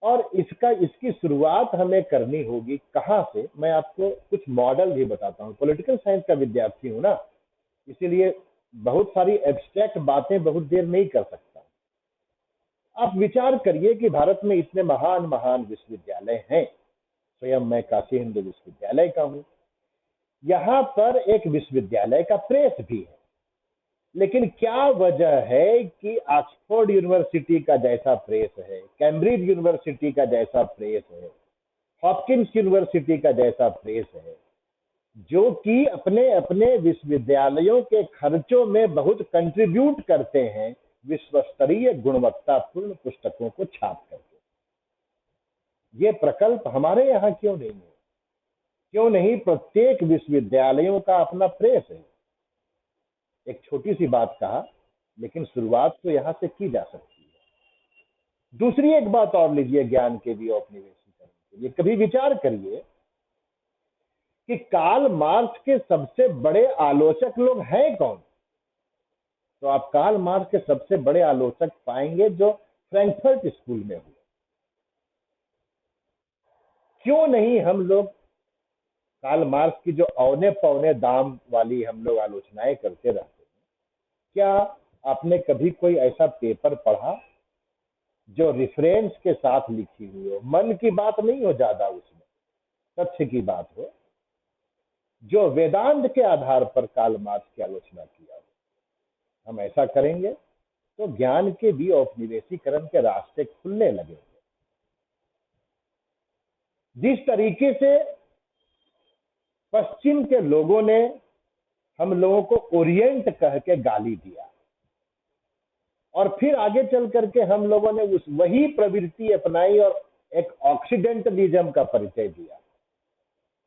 और इसकी शुरुआत हमें करनी होगी कहाँ से? मैं आपको कुछ मॉडल भी बताता हूँ। पॉलिटिकल साइंस का विद्यार्थी हूँ ना, इसीलिए बहुत सारी एब्स्ट्रैक्ट बातें बहुत देर नहीं कर सकता। आप विचार करिए कि भारत में इतने महान महान विश्वविद्यालय हैं। स्वयं मैं काशी हिंदू विश्वविद्यालय का हूँ। यहाँ पर एक विश्वविद्यालय का प्रेस भी है। लेकिन क्या वजह है कि ऑक्सफोर्ड यूनिवर्सिटी का जैसा प्रेस है, कैम्ब्रिज यूनिवर्सिटी का जैसा प्रेस है, हॉपकिंस यूनिवर्सिटी का जैसा प्रेस है, जो कि अपने अपने विश्वविद्यालयों के खर्चों में बहुत कंट्रीब्यूट करते हैं विश्व स्तरीय गुणवत्तापूर्ण पुस्तकों को छाप करके। ये प्रकल्प हमारे यहाँ क्यों नहीं है? क्यों नहीं प्रत्येक विश्वविद्यालयों का अपना प्रेस है? एक छोटी सी बात कहा, लेकिन शुरुआत तो यहां से की जा सकती है। दूसरी एक बात और लीजिए ज्ञान के विनिवेशीकरण के लिए। कभी विचार करिए कि कार्ल मार्क्स के सबसे बड़े आलोचक लोग हैं कौन? तो आप कार्ल मार्क्स के सबसे बड़े आलोचक पाएंगे जो फ्रैंकफर्ट स्कूल में हुए। क्यों नहीं हम लोग कार्ल मार्क्स की जो औने पौने दाम वाली हम लोग आलोचनाएं करते रहते हैं? क्या आपने कभी कोई ऐसा पेपर पढ़ा जो रेफरेंस के साथ लिखी हुई हो? मन की बात नहीं हो ज्यादा, उसमें तथ्य की बात हो, जो वेदांत के आधार पर कार्ल मार्क्स की आलोचना किया हो। हम ऐसा करेंगे तो ज्ञान के विनिवेशीकरण के रास्ते खुलने लगेंगे। जिस तरीके से पश्चिम के लोगों ने हम लोगों को ओरिएंट कह के गाली दिया, और फिर आगे चल करके हम लोगों ने वही प्रवृत्ति अपनाई और एक ऑक्सीडेंटलिज्म का परिचय दिया।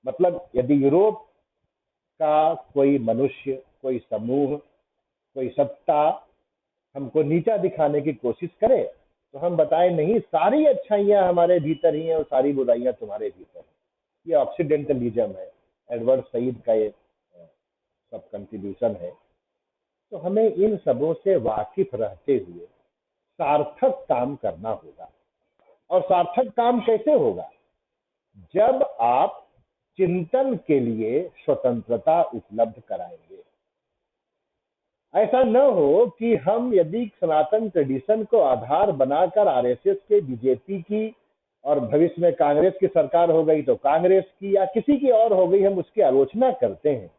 मतलब यदि यूरोप का कोई मनुष्य, कोई समूह, कोई सत्ता हमको नीचा दिखाने की कोशिश करे तो हम बताएं नहीं, सारी अच्छाइयां हमारे भीतर ही हैं और सारी बुराइयां तुम्हारे भीतर हैं। ये ऑक्सीडेंटलिज्म है, एडवर्ड सईद का ये सब कंट्रीब्यूशन है। तो हमें इन सबों से वाकिफ रहते हुए सार्थक काम करना होगा। और सार्थक काम कैसे होगा? जब आप चिंतन के लिए स्वतंत्रता उपलब्ध कराएंगे। ऐसा न हो कि हम यदि सनातन ट्रेडिशन को आधार बनाकर आरएसएस के, बीजेपी की और भविष्य में कांग्रेस की सरकार हो गई तो कांग्रेस की या किसी की और हो गई, हम उसकी आलोचना करते हैं,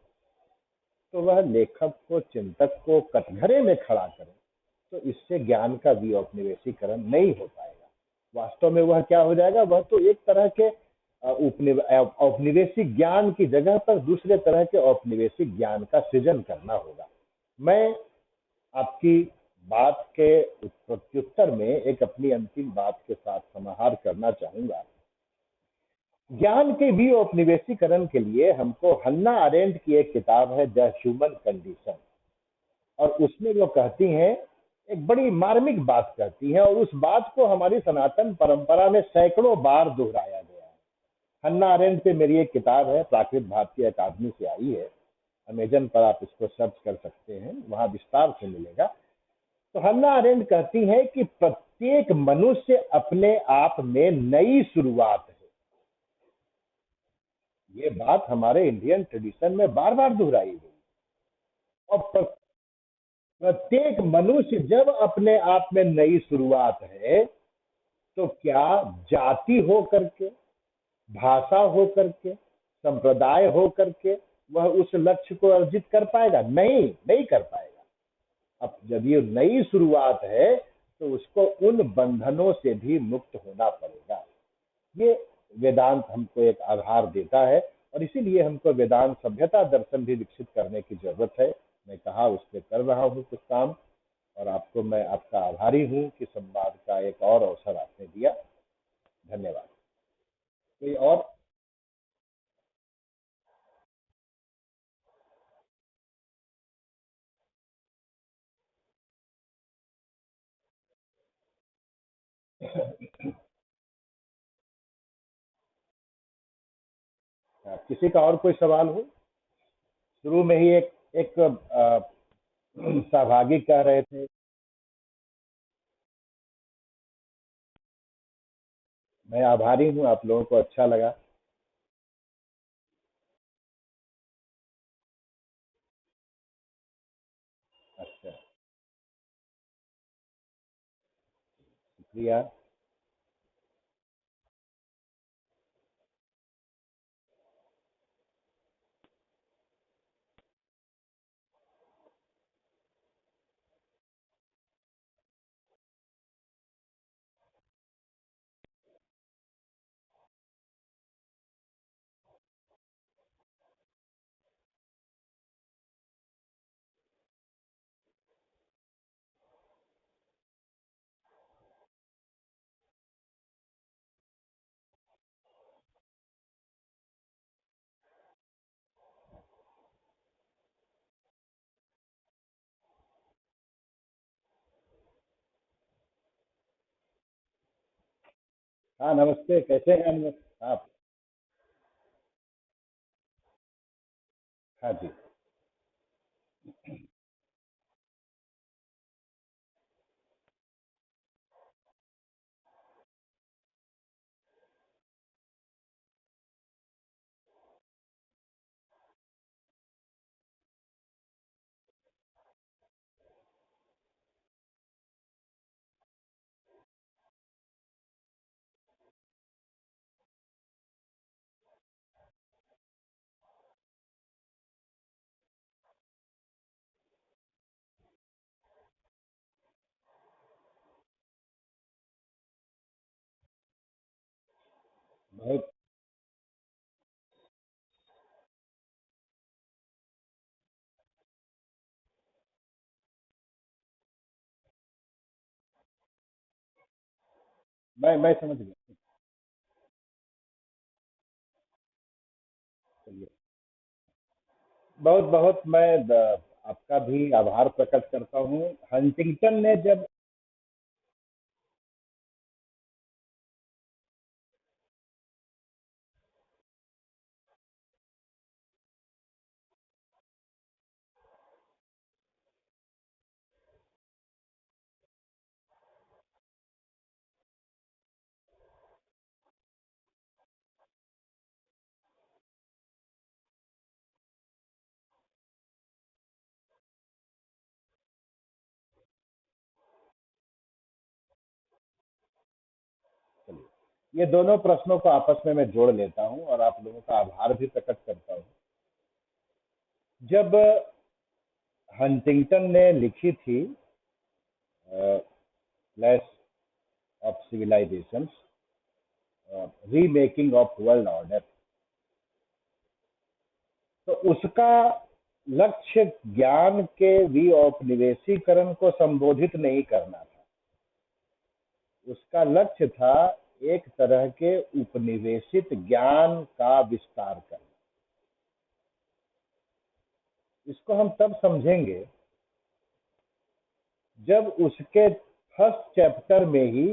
तो वह लेखक को, चिंतक को कटघरे में खड़ा करें, तो इससे ज्ञान का विऔपनिवेशीकरण नहीं हो पाएगा। वास्तव में वह क्या हो जाएगा, वह तो एक तरह के औपनिवेशिक ज्ञान की जगह पर दूसरे तरह के औपनिवेशिक ज्ञान का सृजन करना होगा। मैं आपकी बात के प्रत्युत्तर में एक अपनी अंतिम बात के साथ समाहार करना चाहूंगा। ज्ञान के भी औपनिवेशीकरण के लिए हमको हन्ना अरेंट की एक किताब है, द ह्यूमन कंडीशन, और उसमें वो कहती हैं, एक बड़ी मार्मिक बात कहती हैं, और उस बात को हमारी सनातन परंपरा में सैकड़ों बार दोहराया गया है। हन्ना अरेंट पे मेरी एक किताब है, प्राकृत भारतीय अकादमी से आई है, अमेजन पर आप इसको सर्च कर सकते हैं, वहां विस्तार से मिलेगा। तो हन्ना अरेंट कहती है कि प्रत्येक मनुष्य अपने आप में नई शुरुआत है। ये बात हमारे इंडियन ट्रेडिशन में बार बार दोहराई गई। और प्रत्येक मनुष्य जब अपने आप में नई शुरुआत है, तो क्या जाति हो करके, भाषा हो करके, संप्रदाय हो करके वह उस लक्ष्य को अर्जित कर पाएगा? नहीं, नहीं कर पाएगा। अब जब ये नई शुरुआत है, तो उसको उन बंधनों से भी मुक्त होना पड़ेगा। ये वेदांत हमको एक आधार देता है, और इसीलिए हमको वेदांत सभ्यता दर्शन भी विकसित करने की जरूरत है। मैं कहा उस पर कर रहा हूँ कुछ काम, और आपको मैं आपका आभारी हूँ कि संवाद का एक और अवसर आपने दिया। धन्यवाद। कोई और? किसी का और कोई सवाल हो? शुरू में ही एक एक सहभागी कह रहे थे। मैं आभारी हूँ, आप लोगों को अच्छा लगा। अच्छा, शुक्रिया। हाँ, नमस्ते, कैसे हैं? आप? हाँ जी। बहुत, मैं समझ गया। चलिए, बहुत बहुत मैं आपका भी आभार प्रकट करता हूँ। हंटिंगटन ने जब ये दोनों प्रश्नों को आपस में मैं जोड़ लेता हूं और आप लोगों का आभार भी प्रकट करता हूं। जब हंटिंगटन ने लिखी थी clash of civilizations, remaking of world order, तो उसका लक्ष्य ज्ञान के विऔपनिवेशीकरण को संबोधित नहीं करना था। उसका लक्ष्य था एक तरह के उपनिवेशित ज्ञान का विस्तार करना। इसको हम तब समझेंगे जब उसके फर्स्ट चैप्टर में ही,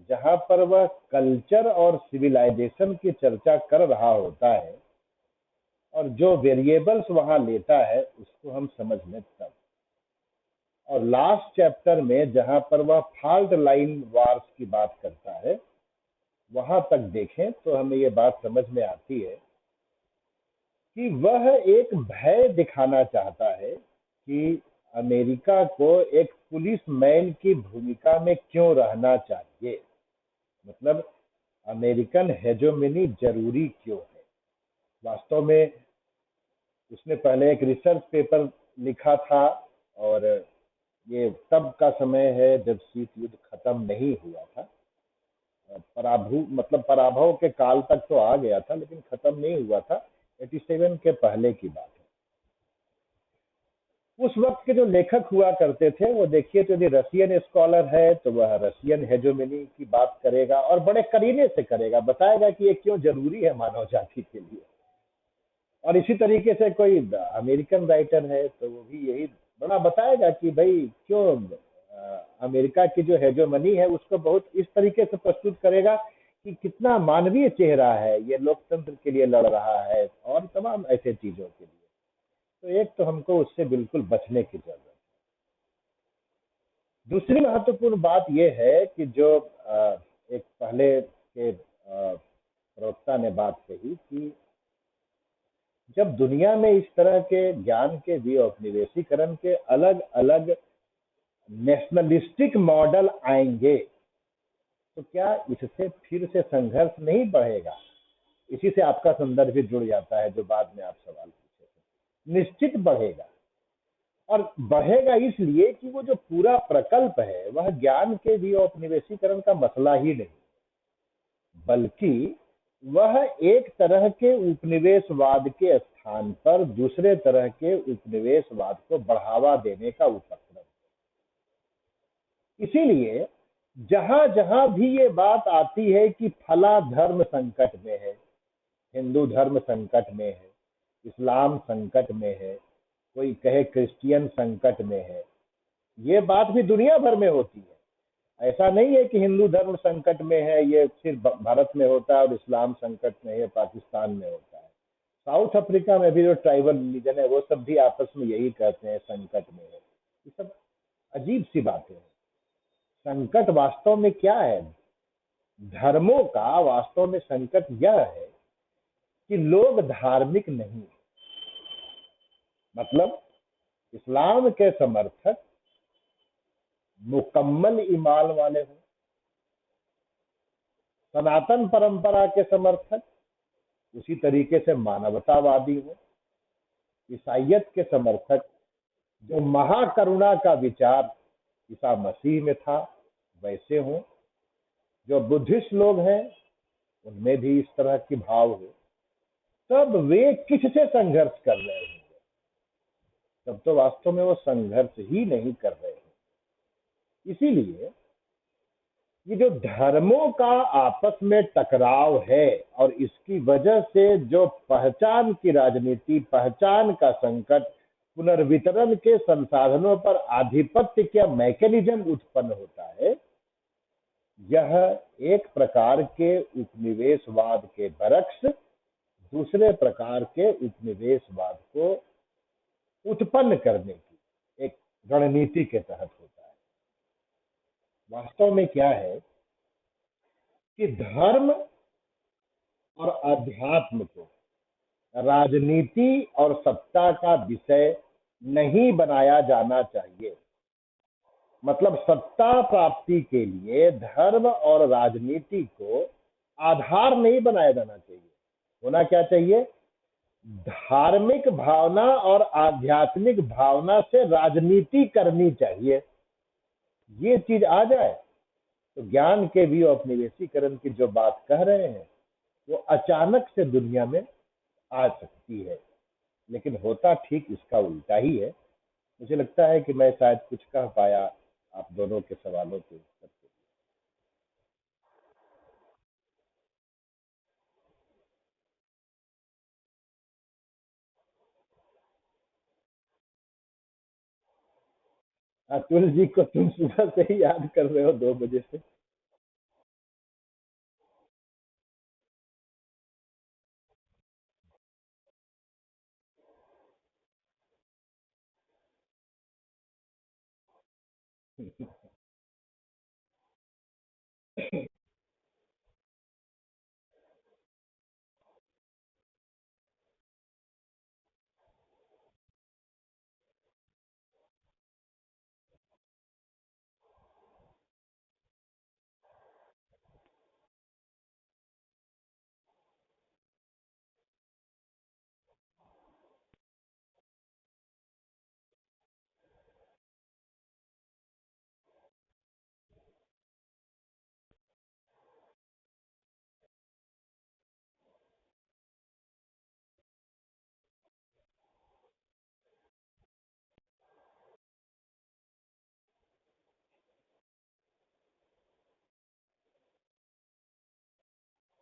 जहां पर वह कल्चर और सिविलाइजेशन की चर्चा कर रहा होता है और जो वेरिएबल्स वहां लेता है, उसको हम समझ लें तब। और लास्ट चैप्टर में जहां पर वह फॉल्ट लाइन वार्स की बात करता है, वहां तक देखें तो हमें ये बात समझ में आती है कि वह एक भय दिखाना चाहता है कि अमेरिका को एक पुलिस मैन की भूमिका में क्यों रहना चाहिए। मतलब अमेरिकन हेजोमनी जरूरी क्यों है। वास्तव में उसने पहले एक रिसर्च पेपर लिखा था, और ये तब का समय है जब शीत युद्ध खत्म नहीं हुआ था। पराभव के काल तक तो आ गया था, लेकिन खत्म नहीं हुआ था। 87 के पहले की बात है। उस वक्त के जो लेखक हुआ करते थे, वो देखिए तो यदि रशियन स्कॉलर है तो वह रशियन हेजोमनी की बात करेगा और बड़े करीने से करेगा, बताएगा कि ये क्यों जरूरी है मानव जाति के लिए। और इसी तरीके से कोई अमेरिकन राइटर है तो वो भी यही बड़ा बताएगा कि भाई क्यों अमेरिका की जो हेजोमनी है उसको बहुत इस तरीके से प्रस्तुत करेगा कि कितना मानवीय चेहरा है, ये लोकतंत्र के लिए लड़ रहा है और तमाम ऐसे चीजों के लिए। तो एक तो हमको उससे बिल्कुल बचने की जरूरत है। दूसरी महत्वपूर्ण बात यह है कि जो एक पहले के प्रवक्ता ने बात कही कि जब दुनिया में इस तरह के ज्ञान के विऔपनिवेशीकरण के अलग अलग नेशनलिस्टिक मॉडल आएंगे, तो क्या इससे फिर से संघर्ष नहीं बढ़ेगा। इसी से आपका संदर्भ भी जुड़ जाता है जो बाद में आप सवाल पूछे थे। निश्चित बढ़ेगा, और बढ़ेगा इसलिए कि वो जो पूरा प्रकल्प है वह ज्ञान के विऔपनिवेशीकरण का मसला ही नहीं, बल्कि वह एक तरह के उपनिवेशवाद के स्थान पर दूसरे तरह के उपनिवेशवाद को बढ़ावा देने का उपक्रम है। इसीलिए जहां जहां भी ये बात आती है कि फला धर्म संकट में है, हिंदू धर्म संकट में है, इस्लाम संकट में है, कोई कहे क्रिश्चियन संकट में है, ये बात भी दुनिया भर में होती है। ऐसा नहीं है कि हिंदू धर्म संकट में है ये सिर्फ भारत में होता है और इस्लाम संकट में है पाकिस्तान में होता है। साउथ अफ्रीका में भी जो ट्राइबल रिलीजन है वो सब भी आपस में यही कहते हैं संकट में है। ये सब अजीब सी बातें हैं। संकट वास्तव में क्या है? धर्मों का वास्तव में संकट यह है कि लोग धार्मिक नहीं। मतलब इस्लाम के समर्थक मुकम्मल ईमान वाले हों, सनातन परंपरा के समर्थक उसी तरीके से मानवतावादी हो, ईसाइयत के समर्थक जो महाकरुणा का विचार ईसा मसीह में था वैसे हो, जो बुद्धिस्ट लोग हैं उनमें भी इस तरह की भाव हो, तब वे किससे संघर्ष कर रहे होंगे? तब तो वास्तव में वो संघर्ष ही नहीं कर रहे हैं। इसीलिए ये जो धर्मों का आपस में टकराव है और इसकी वजह से जो पहचान की राजनीति, पहचान का संकट, पुनर्वितरण के संसाधनों पर आधिपत्य का मैकेनिज्म उत्पन्न होता है, यह एक प्रकार के उपनिवेशवाद के बरक्स दूसरे प्रकार के उपनिवेशवाद को उत्पन्न करने की एक रणनीति के तहत होता है। वास्तव में क्या है कि धर्म और अध्यात्म को राजनीति और सत्ता का विषय नहीं बनाया जाना चाहिए। मतलब सत्ता प्राप्ति के लिए धर्म और राजनीति को आधार नहीं बनाया जाना चाहिए। होना क्या चाहिए? धार्मिक भावना और आध्यात्मिक भावना से राजनीति करनी चाहिए। ये चीज आ जाए तो ज्ञान के भी औपनिवेशीकरण की जो बात कह रहे हैं वो अचानक से दुनिया में आ सकती है। लेकिन होता ठीक इसका उल्टा ही है। मुझे लगता है कि मैं शायद कुछ कह पाया आप दोनों के सवालों के उत्तर के। अतुल जी को तुम सुबह से ही याद कर रहे हो 2 बजे से।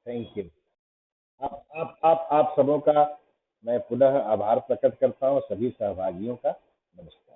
Thank you. आप सबों का मैं पुनः आभार प्रकट करता हूँ, सभी सहभागियों का। नमस्कार।